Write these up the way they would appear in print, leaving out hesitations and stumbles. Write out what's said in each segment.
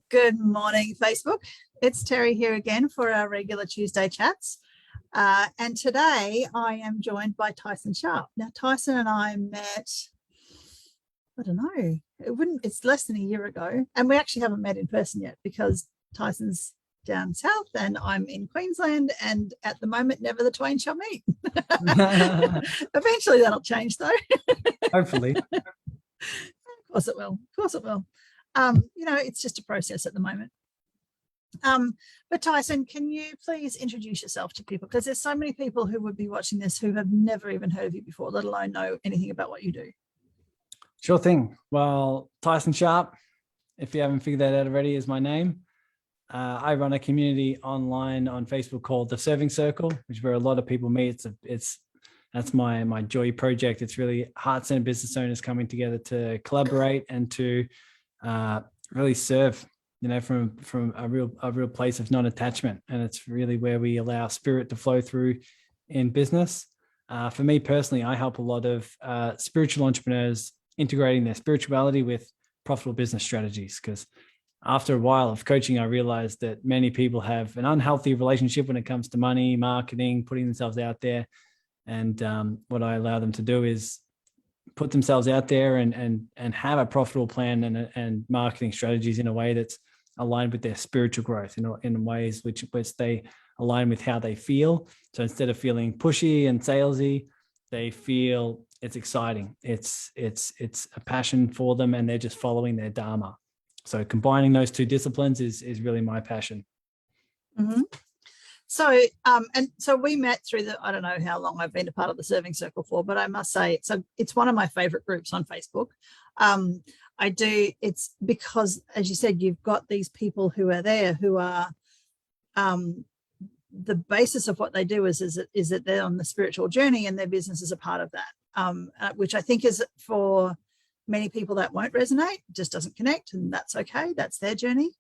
Good morning, Facebook. It's Terry here again for our regular Tuesday chats. And today I am joined by Tyson Sharpe. Now, Tyson and I met, I don't know, it's less than a year ago. And we actually haven't met in person yet because Tyson's down south and I'm in Queensland. And at the moment, never the twain shall meet. Eventually that'll change though. Hopefully. Of course it will. Of course it will. It's just a process at the moment. But Tyson, can you please introduce yourself to people? Because there's so many people who would be watching this who have never even heard of you before, let alone know anything about what you do. Sure thing. Well, Tyson Sharpe, if you haven't figured that out already, is my name. I run a community online on Facebook called The Serving Circle, which is where a lot of people meet. That's my joy project. It's really heart-centered business owners coming together to collaborate and to really serve, from a real place of non-attachment. And it's really where we allow spirit to flow through in business. For me personally, I help a lot of spiritual entrepreneurs integrating their spirituality with profitable business strategies. Because after a while of coaching, I realized that many people have an unhealthy relationship when it comes to money, marketing, putting themselves out there. And what I allow them to do is put themselves out there and have a profitable plan and marketing strategies in a way that's aligned with their spiritual growth, in ways which they align with how they feel. So instead of feeling pushy and salesy, they feel it's exciting. It's a passion for them, and they're just following their dharma. So combining those two disciplines is really my passion. Mm-hmm. So we met through I don't know how long I've been a part of the Serving Circle for, but I must say it's one of my favorite groups on Facebook. It's because, as you said, you've got these people who are there who are, the basis of what they do is that they're on the spiritual journey and their business is a part of that, which I think is for many people that won't resonate, just doesn't connect, and that's okay. That's their journey.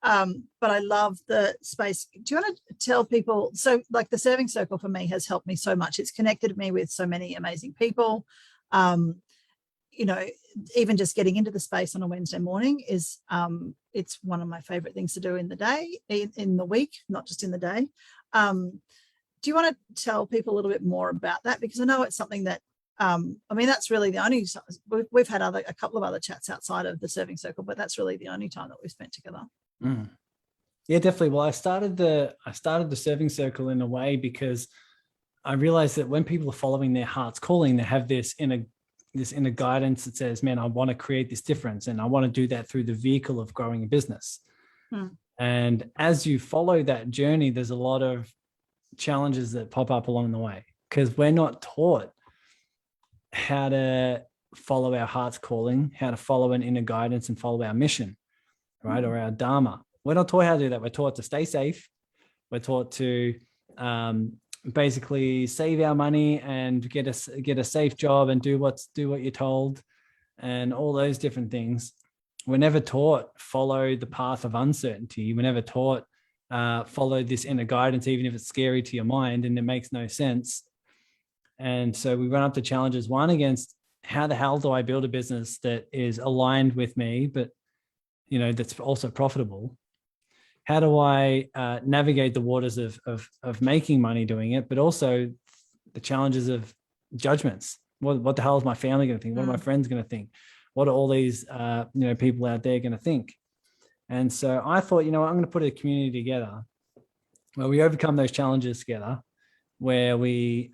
But I love the space. Do you want to tell people, so like the Serving Circle for me has helped me so much. It's connected me with so many amazing people. Even just getting into the space on a Wednesday morning is, it's one of my favorite things to do in the day, in the week, not just in the day. Do you want to tell people a little bit more about that? Because I know it's something that, that's really the only, we've had a couple of other chats outside of the Serving Circle, but that's really the only time that we've spent together. Mm. Yeah, definitely. Well, I started the Serving Circle in a way because I realized that when people are following their heart's calling, they have this inner guidance that says, man, I want to create this difference, and I want to do that through the vehicle of growing a business. And as you follow that journey, there's a lot of challenges that pop up along the way, because we're not taught how to follow our heart's calling, how to follow an inner guidance and follow our mission, right? Or our dharma. We're not taught how to do that. We're taught to stay safe. We're taught to basically save our money and get a safe job and do what you're told, and all those different things. We're never taught follow the path of uncertainty. We're never taught follow this inner guidance, even if it's scary to your mind and it makes no sense. And so we run up to challenges, one against how the hell do I build a business that is aligned with me, but that's also profitable? How do I navigate the waters of making money doing it, but also the challenges of judgments? What the hell is my family going to think? What are my friends going to think? What are all these people out there going to think? And so I thought, I'm going to put a community together where we overcome those challenges together, where we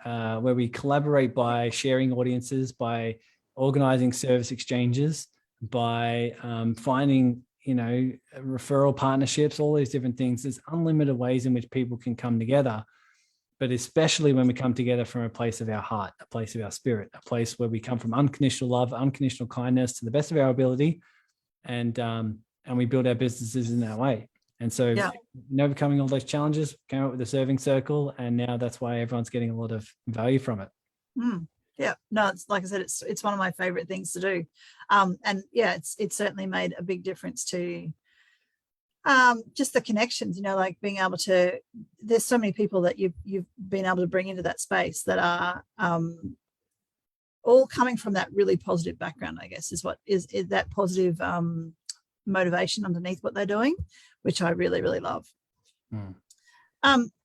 collaborate by sharing audiences, by organizing service exchanges, by finding referral partnerships, all these different things. There's unlimited ways in which people can come together, but especially when we come together from a place of our heart, a place of our spirit, a place where we come from unconditional love, unconditional kindness to the best of our ability, and we build our businesses in that way. And so overcoming all those challenges, came up with the Serving Circle, and now that's why everyone's getting a lot of value from it. Yeah, no, it's like I said, it's one of my favorite things to do. It's certainly made a big difference to just the connections, like being able to, there's so many people that you've been able to bring into that space that are all coming from that really positive background, I guess, is what is that positive motivation underneath what they're doing, which I really, really love. Mm.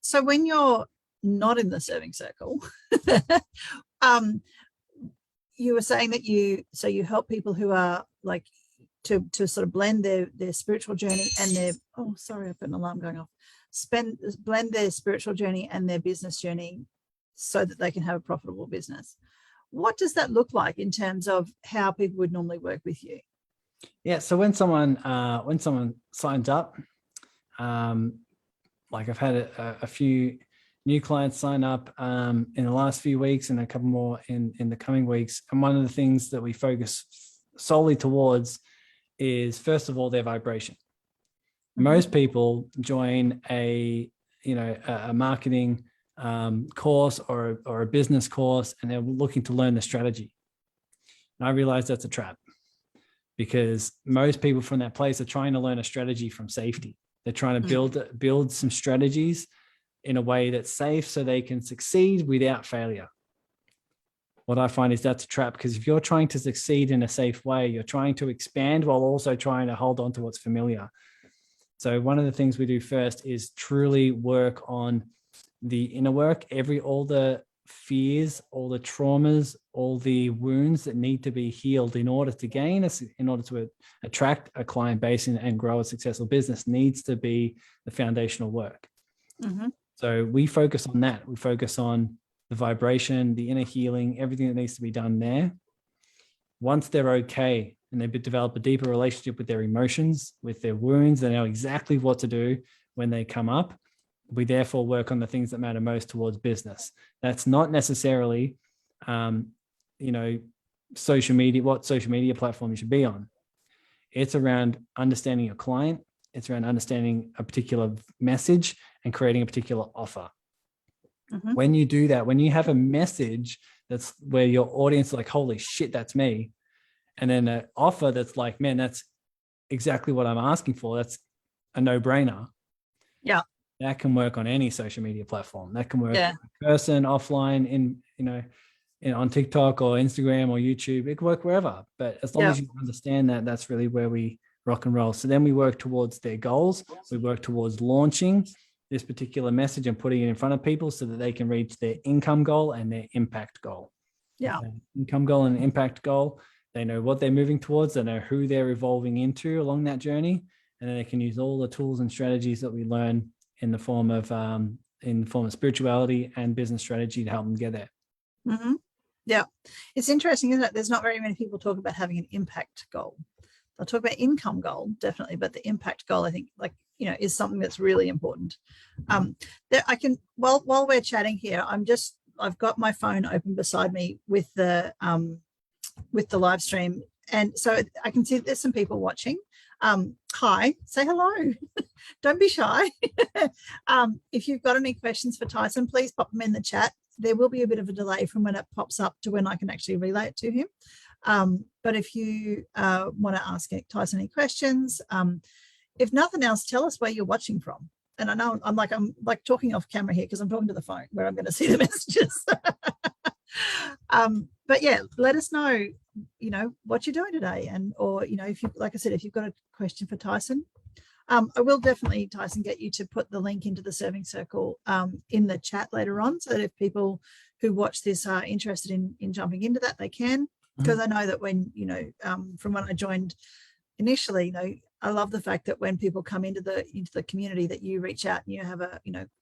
So when you're not in the serving circle, you were saying that you help people who are like to sort of blend their spiritual journey and their, oh, sorry, I've got an alarm going off, blend their spiritual journey and their business journey so that they can have a profitable business. What does that look like in terms of how people would normally work with you? Yeah. So when someone signs up, like I've had a few new clients sign up in the last few weeks and a couple more in the coming weeks. And one of the things that we focus solely towards is, first of all, their vibration. Mm-hmm. Most people join a marketing course or a business course, and they're looking to learn the strategy. And I realize that's a trap, because most people from that place are trying to learn a strategy from safety. They're trying to build some strategies in a way that's safe so they can succeed without failure. What I find is that's a trap, because if you're trying to succeed in a safe way, you're trying to expand while also trying to hold on to what's familiar. So one of the things we do first is truly work on the inner work, all the fears, all the traumas, all the wounds that need to be healed in order to attract a client base and grow a successful business needs to be the foundational work. Mm-hmm. So we focus on that. We focus on the vibration, the inner healing, everything that needs to be done there. Once they're okay and they develop a deeper relationship with their emotions, with their wounds, they know exactly what to do when they come up. We therefore work on the things that matter most towards business. That's not necessarily, social media, what social media platform you should be on. It's around understanding your client. It's around understanding a particular message and creating a particular offer. Mm-hmm. When you do that, when you have a message that's where your audience is like, holy shit, that's me. And then an offer that's like, man, that's exactly what I'm asking for. That's a no-brainer. Yeah. That can work on any social media platform. That can work in person, offline, on TikTok or Instagram or YouTube. It can work wherever. But as long as you understand that, that's really where we rock and roll. So then we work towards their goals. We work towards launching this particular message and putting it in front of people so that they can reach their income goal and their impact goal. Yeah. Income goal and impact goal. They know what they're moving towards. They know who they're evolving into along that journey. And then they can use all the tools and strategies that we learn in the form of spirituality and business strategy to help them get there. Mm-hmm. Yeah. It's interesting, isn't it? There's not very many people talk about having an impact goal. They'll talk about income goal, definitely, but the impact goal, I think, is something that's really important. While we're chatting here, I've got my phone open beside me with the live stream, and so I can see there's some people watching. Hi, say hello. Don't be shy. If you've got any questions for Tyson, please pop them in the chat. There will be a bit of a delay from when it pops up to when I can actually relay it to him. But if you want to ask Tyson any questions, if nothing else, tell us where you're watching from. And I know I'm like talking off camera here because I'm talking to the phone where I'm going to see the messages. But yeah, let us know, what you're doing today. Or if you, like I said, if you've got a question for Tyson, I will definitely, Tyson, get you to put the link into the Serving Circle in the chat later on, so that if people who watch this are interested in jumping into that, they can. Because I know that when, from when I joined initially, I love the fact that when people come into the community, that you reach out and you have a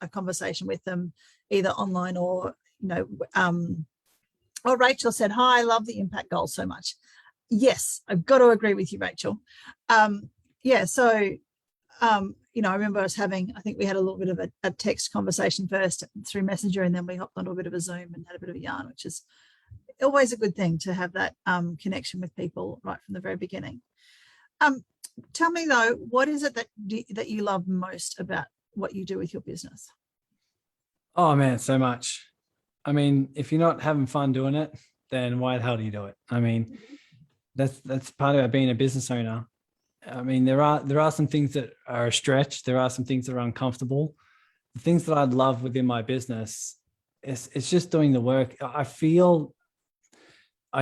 conversation with them, either online or, Rachel said, hi, I love the impact goals so much. Yes, I've got to agree with you, Rachel. I remember us having, I think we had a little bit of a text conversation first through Messenger, and then we hopped onto a bit of a Zoom and had a bit of a yarn, which is always a good thing to have that connection with people right from the very beginning. Tell me though, what is it that you love most about what you do with your business? Oh man, so much. I mean, if you're not having fun doing it, then why the hell do you do it? I mean, that's part of being a business owner. I mean, there are some things that are a stretch. There are some things that are uncomfortable. The things that I love within my business it's just doing the work. I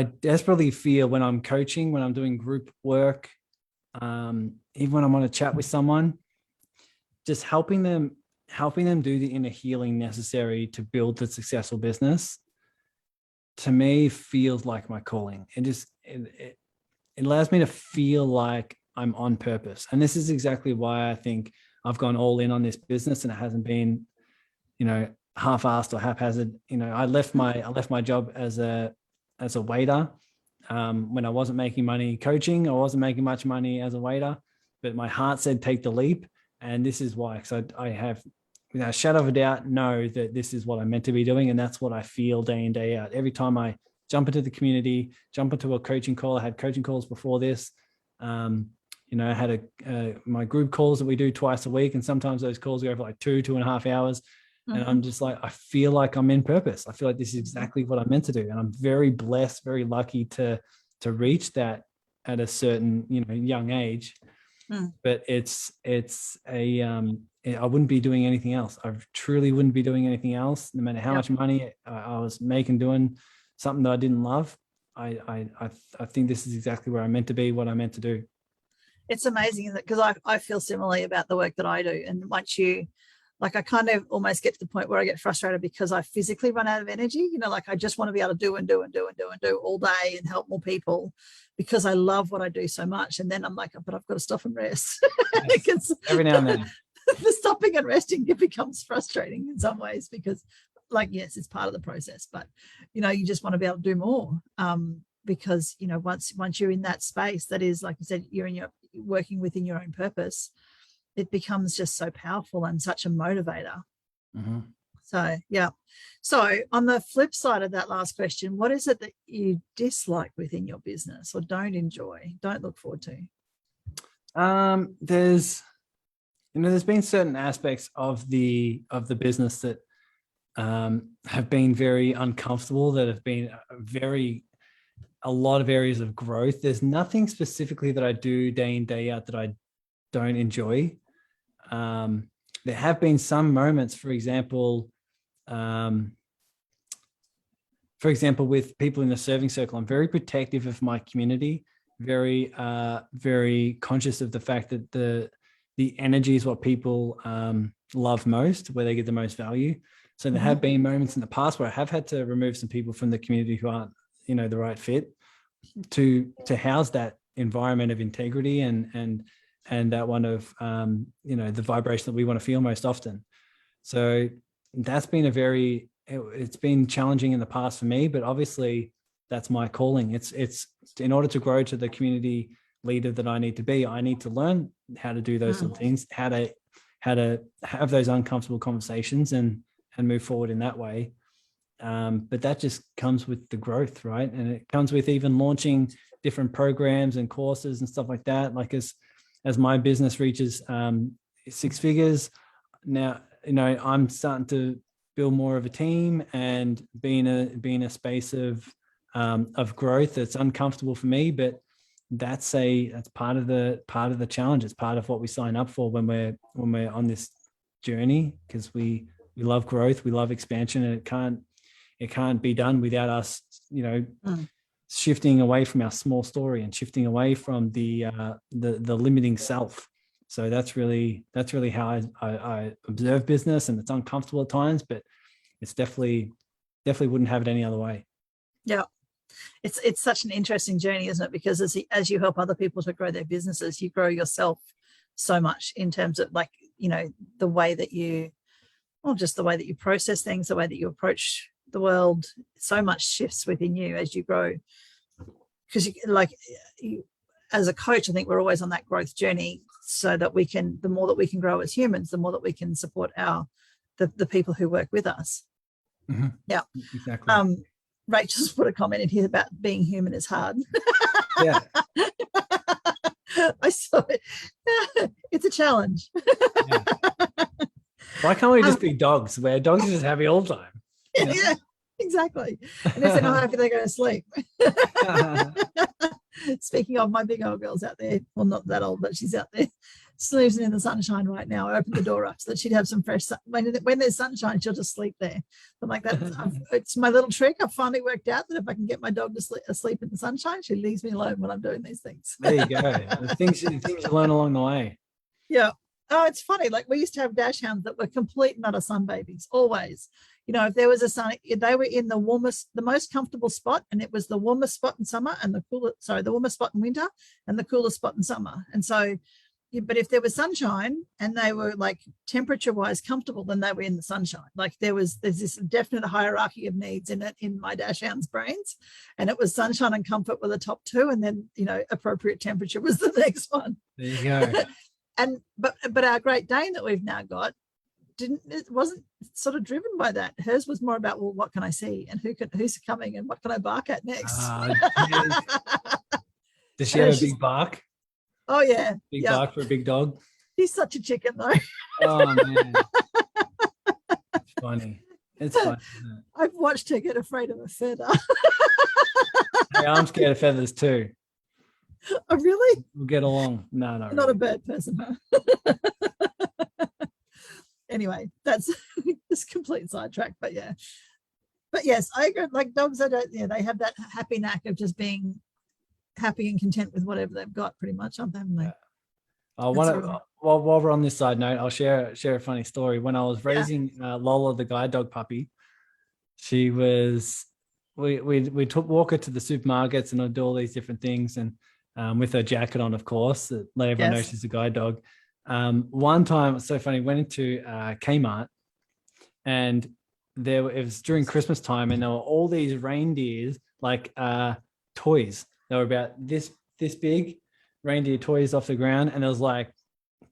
desperately feel when I'm coaching, when I'm doing group work, even when I'm on a chat with someone, just helping them do the inner healing necessary to build the successful business, to me feels like my calling. It allows me to feel like I'm on purpose. And this is exactly why I think I've gone all in on this business, and it hasn't been, half-assed or haphazard. I left my job as a waiter when I wasn't making money coaching. I wasn't making much money as a waiter, but my heart said take the leap. And this is why, because I have, without a shadow of a doubt, know that this is what I'm meant to be doing. And that's what I feel day in, day out. Every time I jump into the community, jump into a coaching call. I had coaching calls before this. I had my group calls that we do twice a week. And sometimes those calls go for like 2.5 hours. Mm-hmm. And I'm just like, I feel like I'm in purpose. I feel like this is exactly what I'm meant to do. And I'm very blessed, very lucky to reach that at a certain, young age. But I wouldn't be doing anything else. I truly wouldn't be doing anything else, no matter how much money I was making doing something that I didn't love. I think this is exactly where I'm meant to be, what I'm meant to do. It's amazing, isn't it? Because I feel similarly about the work that I do. And once I kind of almost get to the point where I get frustrated because I physically run out of energy. I just want to be able to do and do and do and do and do all day and help more people because I love what I do so much. And then I'm like, but I've got to stop and rest. Yes, every now and then. The stopping and resting, it becomes frustrating in some ways because, yes, it's part of the process, but you just want to be able to do more because once you're in that space, that is, like you said, you're working within your own purpose. It becomes just so powerful and such a motivator. Mm-hmm. So, yeah. So on the flip side of that last question, what is it that you dislike within your business or don't enjoy, don't look forward to? There's been certain aspects of the business that have been very uncomfortable, that have been a lot of areas of growth. There's nothing specifically that I do day in, day out that I don't enjoy. There have been some moments, for example, with people in the serving circle, I'm very protective of my community, very, very conscious of the fact that the energy is what people love most, where they get the most value. So there have been moments in the past where I have had to remove some people from the community who aren't, the right fit to house that environment of integrity and that one of, the vibration that we want to feel most often. So that's been it's been challenging in the past for me, but obviously that's my calling. It's in order to grow to the community leader that I need to be, I need to learn how to do those sort of things, how to have those uncomfortable conversations and move forward in that way. But that just comes with the growth, right? And it comes with even launching different programs and courses and stuff like that. Like as my business reaches 6 figures now, I'm starting to build more of a team and be in a space of growth that's uncomfortable for me, but that's part of the challenge. It's part of what we sign up for when we're on this journey, because we love growth, we love expansion, and it can't be done without us, shifting away from our small story and shifting away from the limiting self. So that's really how I observe business, and it's uncomfortable at times, but it's definitely wouldn't have it any other way. Yeah. It's such an interesting journey, isn't it? Because as you help other people to grow their businesses, you grow yourself so much in terms of the way that just the way that you process things, the way that you approach the world. So much shifts within you as you grow. Because as a coach, I think we're always on that growth journey, so that the more that we can grow as humans, the more that we can support the people who work with us. Mm-hmm. Yeah, exactly. Rachel's put a comment in here about being human is hard. Yeah. I saw it. It's a challenge. Yeah. Why can't we just be dogs, where dogs are just happy all the time? Yeah, exactly. And if they're not happy, they're going to sleep. Speaking of, my big old girl's out there. Well, not that old, but she's out there. snoozing in the sunshine right now. I opened the door up so that she'd have some fresh sun. When there's sunshine, she'll just sleep there. I'm like, it's my little trick. I've finally worked out that if I can get my dog to asleep in the sunshine, she leaves me alone when I'm doing these things. There you go. The things you learn along the way. Yeah. Oh, it's funny. Like we used to have dash hounds that were complete and utter sun babies, always. If there was a sun, they were in the most comfortable spot, and it was the warmest spot in summer and the warmest spot in winter and the coolest spot in summer. And so, but if there was sunshine and they were like temperature-wise comfortable, then they were in the sunshine. Like there's this definite hierarchy of needs in my dash hounds' brains, and it was sunshine and comfort were the top two, and then appropriate temperature was the next one. There you go. But our Great Dane that we've now got wasn't sort of driven by that. Hers was more about, well, what can I see and who's coming and what can I bark at next? Does she have a big bark? Oh yeah, big bark for a big dog. She's such a chicken though. Oh man, it's funny. It's funny. I've watched her get afraid of a feather. Hey, I'm scared of feathers too. Oh really? We'll get along. No, not really. A bird person, huh? Anyway, that's just complete sidetrack, but yes, I agree. Like dogs, they have that happy knack of just being happy and content with whatever they've got, pretty much, aren't they? While we're on this side note, I'll share a funny story. When I was raising Lola, the guide dog puppy, she was we took Walker to the supermarkets and I'd do all these different things, and with her jacket on, of course, that let everyone know she's a guide dog. One time, it's so funny, went into Kmart, and it was during Christmas time, and there were all these reindeers, like toys. They were about this big, reindeer toys off the ground, and there was like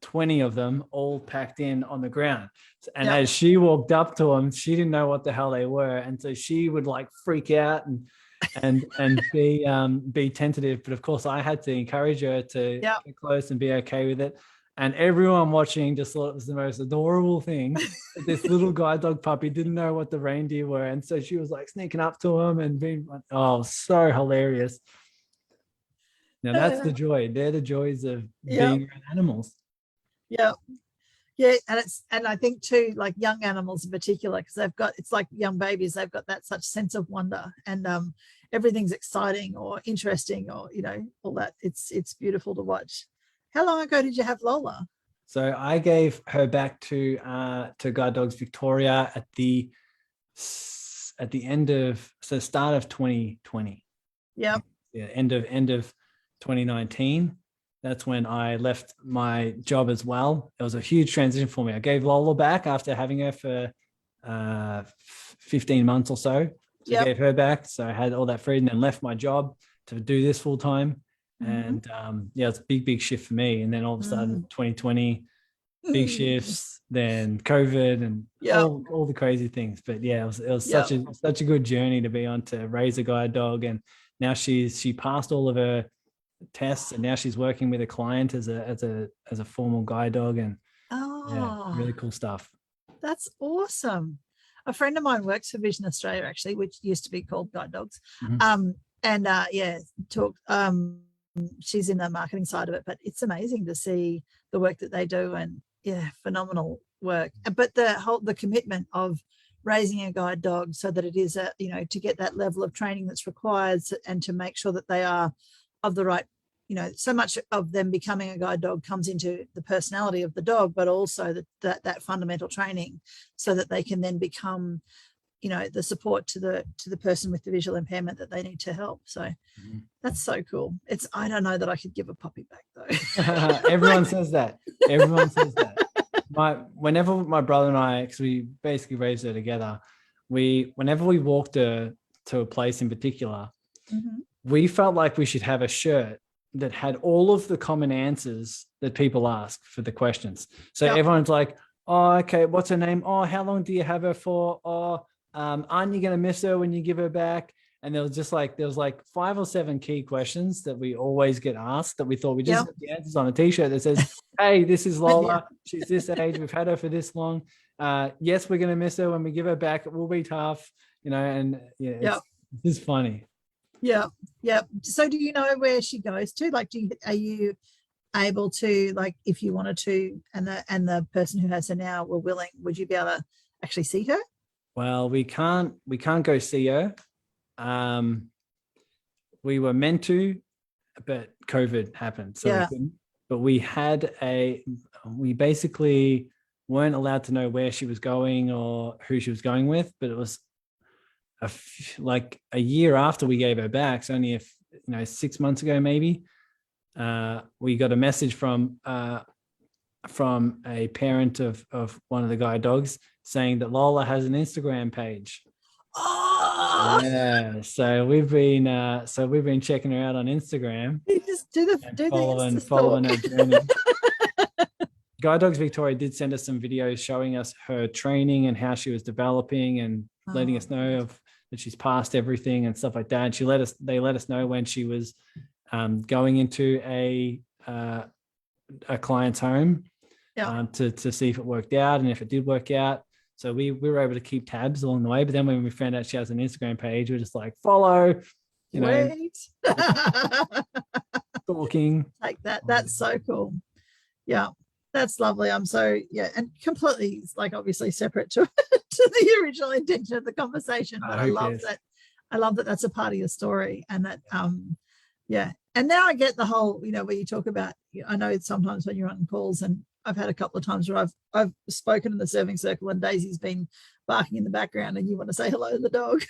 20 of them all packed in on the ground. And as she walked up to them, she didn't know what the hell they were, and so she would like freak out and be tentative. But of course, I had to encourage her to get close and be okay with it. And everyone watching just thought it was the most adorable thing. This little guide dog puppy didn't know what the reindeer were, and so she was like sneaking up to him and being, so hilarious. Now that's the joy. They're the joys of being around animals. Yeah. Yeah. And I think too, like young animals in particular, because it's like young babies, they've got that such sense of wonder, and everything's exciting or interesting, or, all that. It's beautiful to watch. How long ago did you have Lola? So I gave her back to Guide Dogs Victoria at the end of, start of 2020. Yeah. Yeah. End of 2019. That's when I left my job as well. It was a huge transition for me. I gave Lola back after having her for 15 months or so. So I gave her back. So I had all that freedom and left my job to do this full time. And it's a big shift for me. And then all of a sudden 2020, big shifts, then COVID and all the crazy things. But it was such a good journey to be on, to raise a guide dog. And now she passed all of her tests, and now she's working with a client as a formal guide dog, and really cool stuff. That's awesome. A friend of mine works for Vision Australia, actually, which used to be called Guide Dogs. She's in the marketing side of it, but it's amazing to see the work that they do, and phenomenal work. But the commitment of raising a guide dog so that it is to get that level of training that's required, and to make sure that they are of the right, so much of them becoming a guide dog comes into the personality of the dog, but also that fundamental training, so that they can then become, the support to the person with the visual impairment that they need to help. So that's so cool. I don't know that I could give a puppy back though. Everyone says that. Whenever my brother and I, because we basically raised her together, whenever we walked her to a place in particular, we felt like we should have a shirt that had all of the common answers that people ask for the questions. So everyone's like, oh, okay, what's her name? Oh, how long do you have her for? Oh, aren't you going to miss her when you give her back? And there was like 5 or 7 key questions that we always get asked, that we thought we just got the answers on a t-shirt that says, hey, this is Lola. She's this age. We've had her for this long. Yes, we're going to miss her when we give her back. It will be tough, it's funny. Yeah. So do you know where she goes to? Like, are you able to, like, if you wanted to, and the person who has her now were willing, would you be able to actually see her? Well, we can't go see her. We were meant to, but COVID happened, so we couldn't. But we basically weren't allowed to know where she was going or who she was going with. But it was like a year after we gave her back, so only 6 months ago maybe. We got a message from a parent of one of the guide dogs saying that Lola has an Instagram page. Oh, yeah. So we've been checking her out on Instagram. You just do the following her journey. Guide Dogs Victoria did send us some videos showing us her training and how she was developing and letting us know that she's passed everything and stuff like that. And they let us know when she was going into a client's home to see if it worked out, and if it did work out. So we were able to keep tabs along the way. But then when we found out she has an Instagram page, we're just like, follow, stalking. Like that. That's so cool. Yeah, that's lovely. I'm so, and completely, like, obviously separate to the original intention of the conversation. But I love that. I love that that's a part of your story, and that And now I get the whole, where you talk about, I know it's sometimes when you're on calls, and I've had a couple of times where I've spoken in the serving circle and Daisy's been barking in the background and you want to say hello to the dog.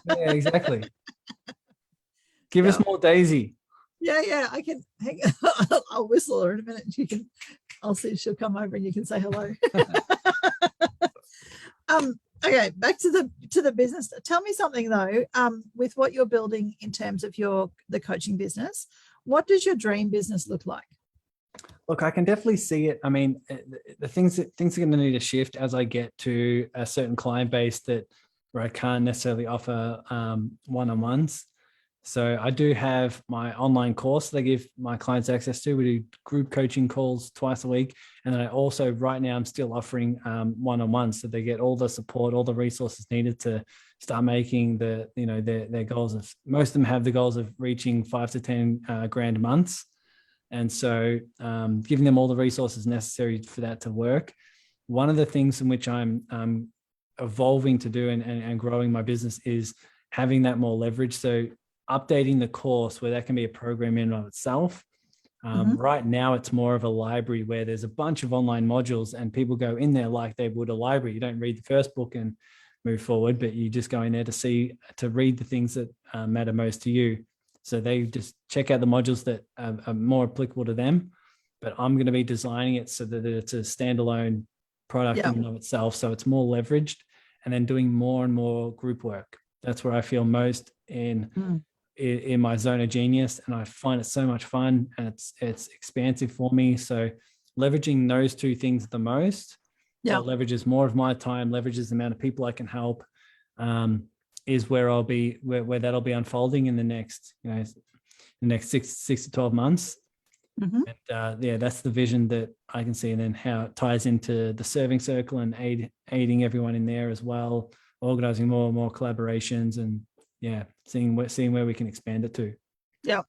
Yeah, exactly. Give us more Daisy. Yeah, I can. I'll whistle her in a minute. I'll see if she'll come over and you can say hello. Okay, back to the business. Tell me something though, with what you're building in terms of the coaching business, what does your dream business look like? Look, I can definitely see it. I mean, the things are going to need to shift as I get to a certain client base where I can't necessarily offer one-on-ones. So I do have my online course that I give my clients access to. We do group coaching calls twice a week. And then I also, right now, I'm still offering one-on-ones, so they get all the support, all the resources needed to start making their goals. Most of them have the goals of reaching 5 to 10 grand months. And so giving them all the resources necessary for that to work. One of the things in which I'm evolving to do and growing my business is having that more leverage. So updating the course where that can be a program in and of itself. Right now, it's more of a library where there's a bunch of online modules and people go in there like they would a library. You don't read the first book and move forward, but you just go in there to read the things that matter most to you. So they just check out the modules that are more applicable to them. But I'm going to be designing it so that it's a standalone product in and of itself. So it's more leveraged, and then doing more and more group work. That's where I feel most in my zone of genius. And I find it so much fun, and it's expansive for me. So leveraging those two things the most, so it leverages more of my time, leverages the amount of people I can help, is where I'll be, where that'll be unfolding in the next, the next 6 to 12 months. And that's the vision that I can see, and then how it ties into the serving circle and aiding everyone in there as well, organizing more and more collaborations, and seeing where we can expand it to. Yeah,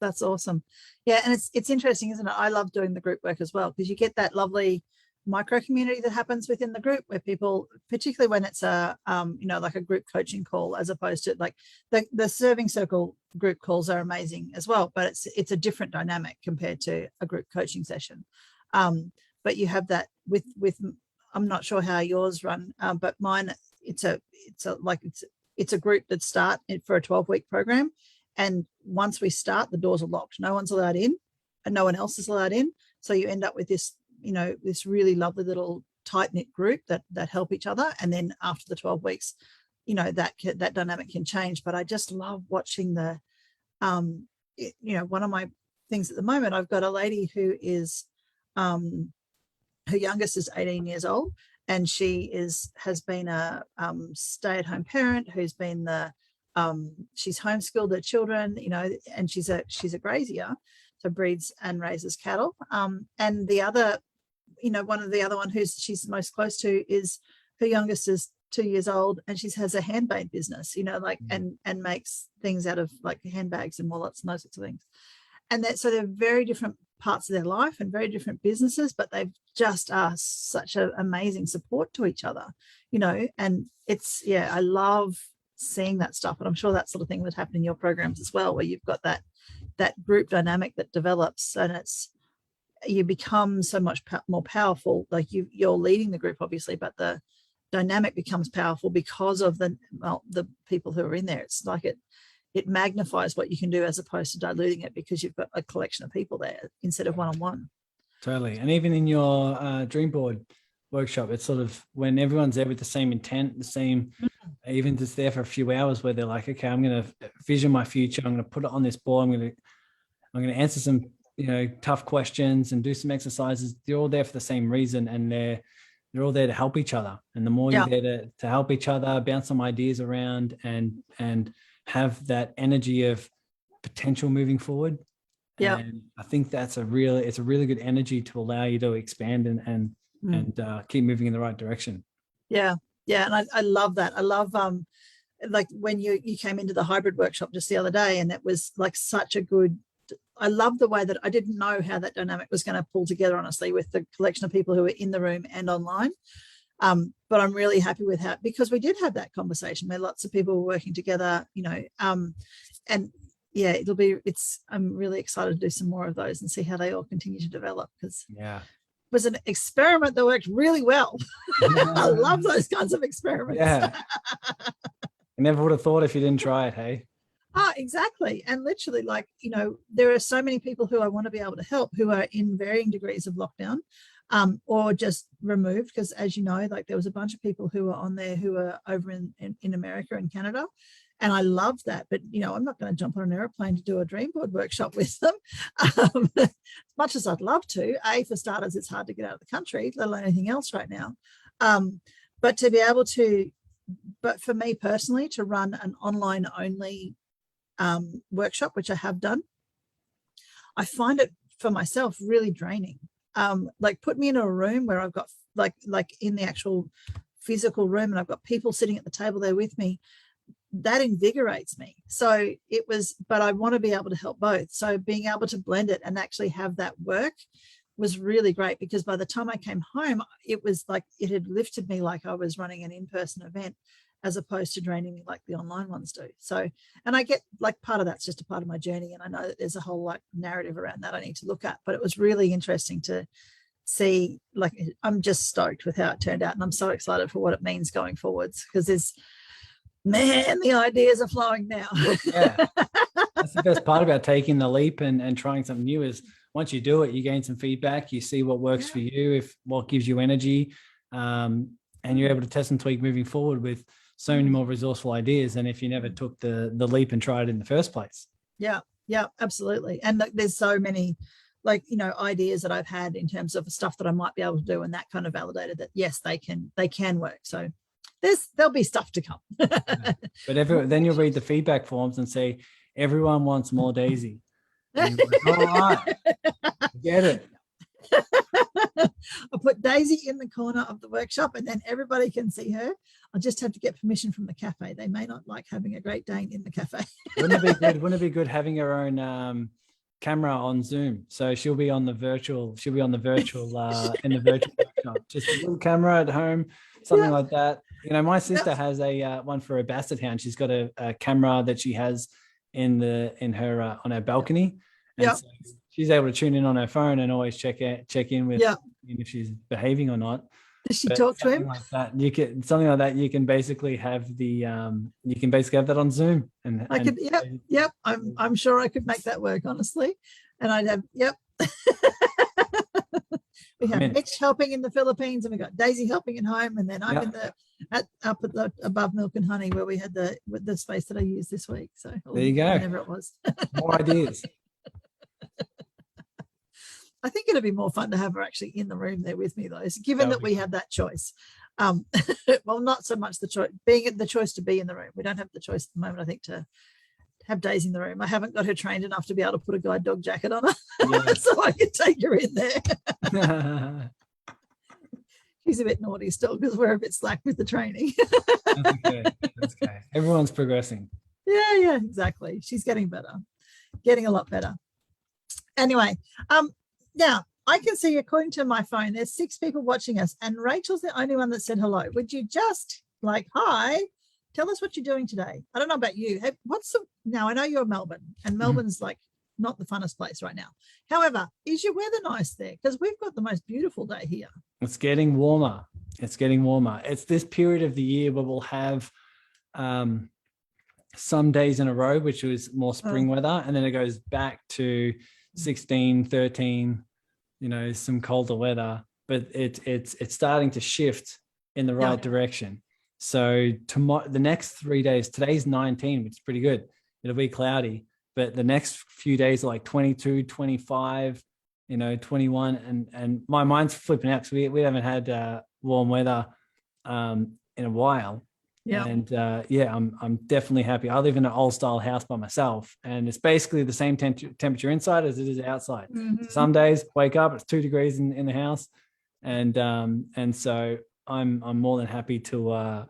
that's awesome. Yeah, and it's interesting, isn't it? I love doing the group work as well, because you get that lovely micro community that happens within the group, where people, particularly when it's a like a group coaching call, as opposed to like the serving circle group calls are amazing as well, but it's a different dynamic compared to a group coaching session. But you have that with I'm not sure how yours run, but mine, it's a group that start for a 12-week program, and once we start, the doors are locked. No one's allowed in, and no one else is allowed in. So you end up with this this really lovely little tight-knit group that help each other. And then after the 12 weeks, that dynamic can change. But I just love watching the one of my things at the moment, I've got a lady who is her youngest is 18 years old, and she has been a stay-at-home parent who's been she's homeschooled her children, and she's a grazier, so breeds and raises cattle. And the other, one of the other one she's most close to, is her youngest is 2 years old, and she has a handbag business, and makes things out of like handbags and wallets and those sorts of things. And so they're very different parts of their life and very different businesses, but they've just are such an amazing support to each other, and it's, I love seeing that stuff. And I'm sure that sort of thing would happen in your programs as well, where you've got that group dynamic that develops, and you become so much more powerful. Like you're leading the group, obviously, but the dynamic becomes powerful because of the people who are in there. It's like it magnifies what you can do as opposed to diluting it, because you've got a collection of people there instead of one-on-one. Totally. And even in your dream board workshop, it's sort of when everyone's there with the same intent, the same, even just there for a few hours, where they're like, okay, I'm going to vision my future. I'm going to put it on this board. I'm going to answer some, tough questions and do some exercises. They're all there for the same reason, and they're all there to help each other. And the more you're there to help each other, bounce some ideas around, and have that energy of potential moving forward. Yeah. And I think it's a really good energy to allow you to expand and keep moving in the right direction. Yeah. Yeah. And I love that. I love, like when you came into the hybrid workshop just the other day, and it was like such a good, I love the way that I didn't know how that dynamic was going to pull together, honestly, with the collection of people who were in the room and online. But I'm really happy with how, because we did have that conversation where lots of people were working together, and yeah, I'm really excited to do some more of those and see how they all continue to develop, because it was an experiment that worked really well. I love those kinds of experiments. Yeah. I never would have thought if you didn't try it, hey? Exactly. And literally, like, there are so many people who I want to be able to help who are in varying degrees of lockdown, or just removed, because as you know, like there was a bunch of people who were on there who are over in America and Canada. And I love that. But, I'm not going to jump on an airplane to do a dream board workshop with them. As much as I'd love to, for starters, it's hard to get out of the country, let alone anything else right now. But to be able to, but for me personally, to run an online only workshop, which I have done, I find it for myself really draining. Like put me in a room where I've got like in the actual physical room, and I've got people sitting at the table there with me. That invigorates me. So but I want to be able to help both. So being able to blend it and actually have that work was really great, because by the time I came home, it was like it had lifted me like I was running an in-person event, as opposed to draining me like the online ones do. So, and I get like part of that's just a part of my journey. And I know that there's a whole like narrative around that I need to look at, but it was really interesting to see, like, I'm just stoked with how it turned out. And I'm so excited for what it means going forwards, because the ideas are flowing now. Yeah. That's the best part about taking the leap and trying something new, is once you do it, you gain some feedback, you see what works for you, what gives you energy, and you're able to test and tweak moving forward with so many more resourceful ideas than if you never took the leap and tried it in the first place. Yeah, absolutely. And there's so many ideas that I've had in terms of stuff that I might be able to do, and that kind of validated that yes, they can work. So there'll be stuff to come. But then you'll read the feedback forms and say, everyone wants more Daisy. Like, all right, get it. I'll put Daisy in the corner of the workshop, and then everybody can see her. I'll just have to get permission from the cafe. They may not like having a Great Dane in the cafe. Wouldn't it be good having her own camera on Zoom? So she'll be on the virtual in the virtual workshop. Just a little camera at home, something like that. My sister has a one for a basset hound. She's got a camera that she has on her balcony. And so she's able to tune in on her phone and always check in with if she's behaving or not. Does she talk to him? Like that, something like that. You can basically have that on Zoom. And I could, I'm sure I could make that work, honestly. And I'd have, we have Mitch helping in the Philippines, and we got Daisy helping at home, and then I'm up at the above Milk and Honey, where we had the space that I used this week. So there you go. Whenever it was. More ideas. I think it'd be more fun to have her actually in the room there with me, though, given that we have that choice. Well, not so much the choice to be in the room. We don't have the choice at the moment, I think, to have Daisy in the room. I haven't got her trained enough to be able to put a guide dog jacket on her, so I can take her in there. She's a bit naughty still, because we're a bit slack with the training. That's okay. Everyone's progressing. Yeah, exactly. She's getting better, getting a lot better. Anyway, Now, I can see, according to my phone, there's 6 people watching us, and Rachel's the only one that said hello. Would you just hi, tell us what you're doing today? I don't know about you. Hey, now I know you're Melbourne, and Melbourne's like not the funnest place right now. However, is your weather nice there? Because we've got the most beautiful day here. It's getting warmer. It's getting warmer. It's this period of the year where we'll have some days in a row, which was more spring weather, and then it goes back to 16, 13, some colder weather, but it's starting to shift in the right direction. So tomorrow, the next 3 days, today's 19, which is pretty good. It'll be cloudy, but the next few days are like 22, 25, 21. And my mind's flipping out because we haven't had warm weather in a while. Yeah. And I'm definitely happy. I live in an old style house by myself, and it's basically the same temperature inside as it is outside. Mm-hmm. So some days wake up, it's 2 degrees in the house. And so I'm more than happy to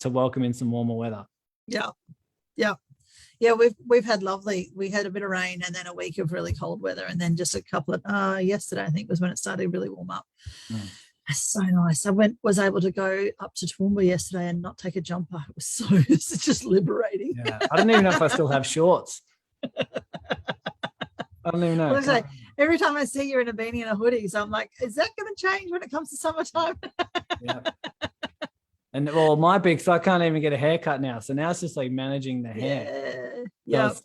welcome in some warmer weather. Yeah. We've had we had a bit of rain and then a week of really cold weather, and then just a couple of yesterday, I think, was when it started to really warm up. So nice. I was able to go up to Toowoomba yesterday and not take a jumper. It was it's just liberating. Yeah. I don't even know if I still have shorts. I don't even know. Well, every time I see you in a beanie and a hoodie, so I'm like, is that going to change when it comes to summertime? Yeah. And my big, so I can't even get a haircut now. So now it's just like managing the hair. Yeah. So it's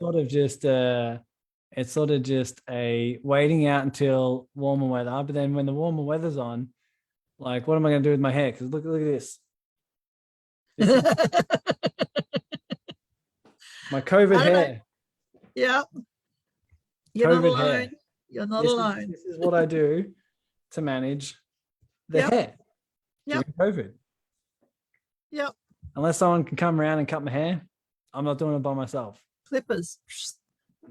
sort of just a waiting out until warmer weather. But then when the warmer weather's on, like, what am I going to do with my hair? Because look at this. My COVID hair. Yeah. You're not alone. Hair. You're not alone. This is what I do to manage the hair during COVID. Yep. Unless someone can come around and cut my hair, I'm not doing it by myself. Clippers.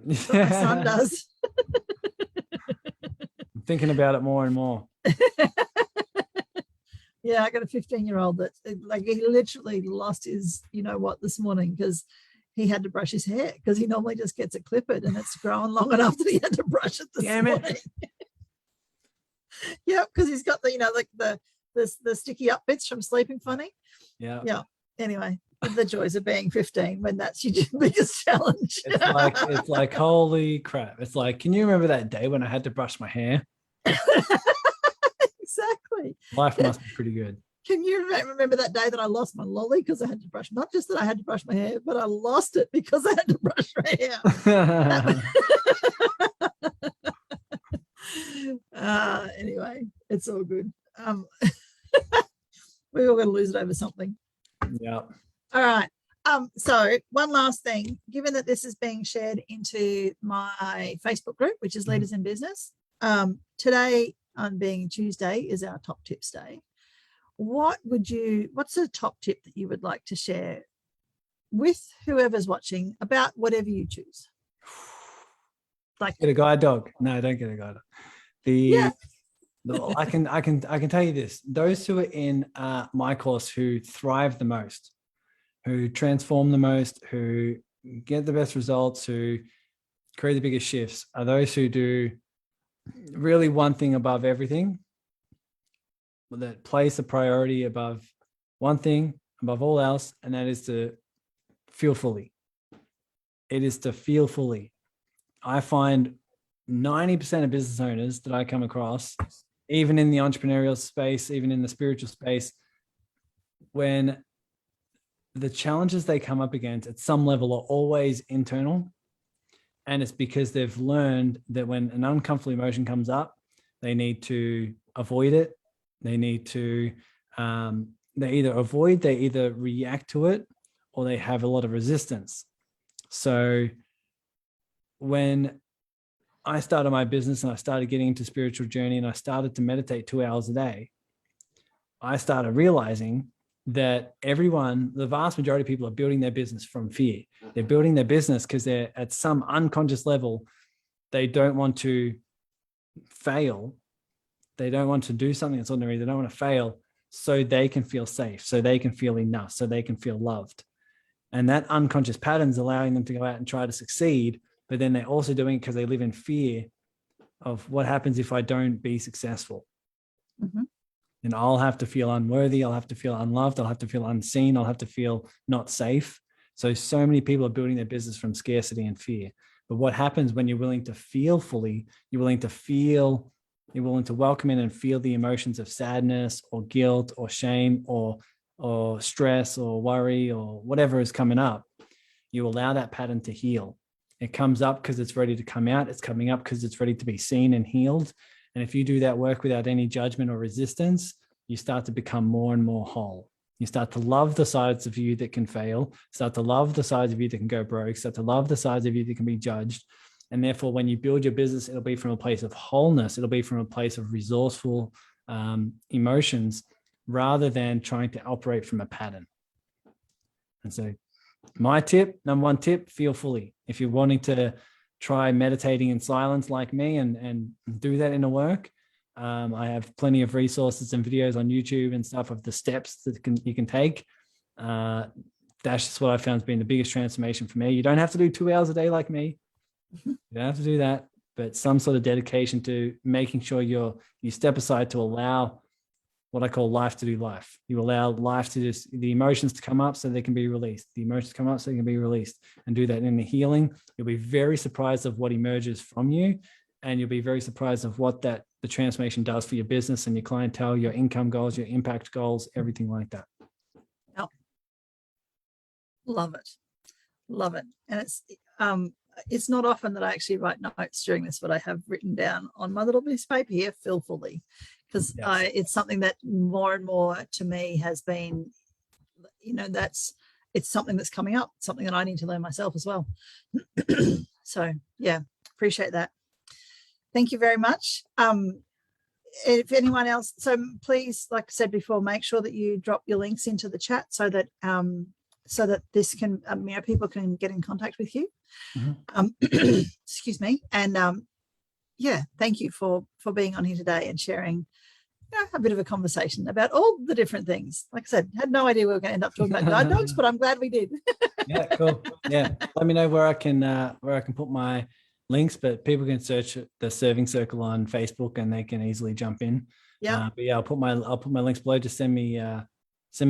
That's what my son does. I'm thinking about it more and more. Yeah, I got a 15-year-old that he literally lost his, this morning because he had to brush his hair because he normally just gets it clippered and it's grown long enough that he had to brush it this morning. Yeah, because he's got the sticky up bits from sleeping funny. Yeah. Yeah. Anyway, the joys of being 15 when that's your biggest challenge. It's like holy crap. It's like, can you remember that day when I had to brush my hair? Exactly. Life must be pretty good. Can you remember that day that I lost my lolly because I had to brush? Not just that I had to brush my hair, but I lost it because I had to brush my hair. Anyway, it's all good. We're all going to lose it over something. Yeah. All right. So one last thing, given that this is being shared into my Facebook group, which is Leaders in Business, today, on being Tuesday, is our top tips day. What's the top tip that you would like to share with whoever's watching about whatever you choose? Like, get a guide dog. No, don't get a guide dog. I can tell you this: those who are in my course who thrive the most, who transform the most, who get the best results, who create the biggest shifts, are those who do really one thing above everything, that place a priority above one thing, above all else, and that is to feel fully. It is to feel fully. I find 90% of business owners that I come across, even in the entrepreneurial space, even in the spiritual space, when the challenges they come up against at some level are always internal. And it's because they've learned that when an uncomfortable emotion comes up, they need to avoid it. They need to, they either react to it, or they have a lot of resistance. So when I started my business and I started getting into spiritual journey and I started to meditate 2 hours a day, I started realizing that the vast majority of people are building their business from fear. They're building their business because they're at some unconscious level, they don't want to fail. They don't want to do something that's ordinary. They don't want to fail so they can feel safe, so they can feel enough, so they can feel loved. And that unconscious pattern is allowing them to go out and try to succeed, but then they're also doing it because they live in fear of what happens if I don't be successful. Mhm. And I'll have to feel unworthy. I'll have to feel unloved. I'll have to feel unseen. I'll have to feel not safe. So many people are building their business from scarcity and fear. But what happens when you're willing to feel fully, you're willing to welcome in and feel the emotions of sadness or guilt or shame or stress or worry or whatever is coming up, you allow that pattern to heal. It comes up because it's ready to come out. It's coming up because it's ready to be seen and healed. And if you do that work without any judgment or resistance, you start to become more and more whole. You start to love the sides of you that can fail, start to love the sides of you that can go broke, start to love the sides of you that can be judged. And therefore, when you build your business, it'll be from a place of wholeness. It'll be from a place of resourceful emotions rather than trying to operate from a pattern. And so my number one tip, feel fully. If you're wanting to try meditating in silence like me and do that inner work, I have plenty of resources and videos on YouTube and stuff of the steps that you can take. That's just what I found has been the biggest transformation for me. You don't have to do 2 hours a day like me. You don't have to do that, but some sort of dedication to making sure you step aside to allow what I call life to do life. You allow life to just, the emotions to come up so they can be released. The emotions come up so they can be released, and do that in the healing. You'll be very surprised of what emerges from you. And you'll be very surprised of what the transformation does for your business and your clientele, your income goals, your impact goals, everything like that. Yep. Love it. Love it. And it's not often that I actually write notes during this, but I have written down on my little piece of paper here, feel fully, because it's something that more and more to me has been, it's something that's coming up, something that I need to learn myself as well. So yeah, appreciate that. Thank you very much. If anyone else, so please, like I said before, make sure that you drop your links into the chat so that this can, people can get in contact with you. Mm-hmm. Excuse me. And thank you for being on here today and sharing a bit of a conversation about all the different things. Like I said, had no idea we were going to end up talking about guide dogs, but I'm glad we did. Yeah, cool. Yeah, let me know where I can put my links, but people can search the Serving Circle on Facebook and they can easily jump in. Yeah. But yeah, I'll put my links below. Just send me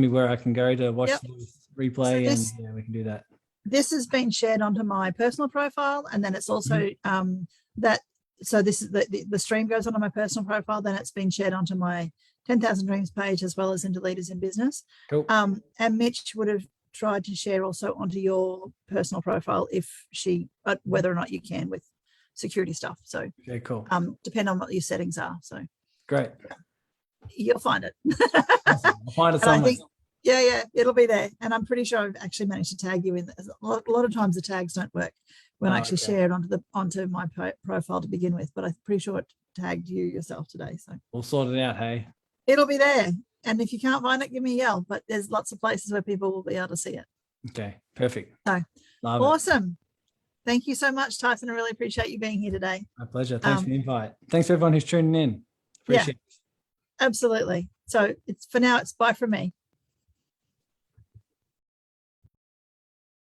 where I can go to watch the replay, and we can do that. This has been shared onto my personal profile, and then it's also so this is the stream goes onto my personal profile, then it's been shared onto my 10,000 Dreams page as well as into Leaders in Business. Cool. And Mitch would have tried to share also onto your personal profile if whether or not you can with security stuff. So okay, cool. Depend on what your settings are. So great. You'll find it. Awesome. I'll find it somewhere. Yeah, it'll be there. And I'm pretty sure I've actually managed to tag you in. A lot of times the tags don't work when I actually share it onto my profile to begin with, but I'm pretty sure it tagged you yourself today. So we'll sort it out, hey? It'll be there. And if you can't find it, give me a yell, but there's lots of places where people will be able to see it. Okay, perfect. So awesome. Thank you so much, Tyson. I really appreciate you being here today. My pleasure. Thanks for the invite. Thanks for everyone who's tuning in. Appreciate it. Absolutely. So for now, it's bye from me.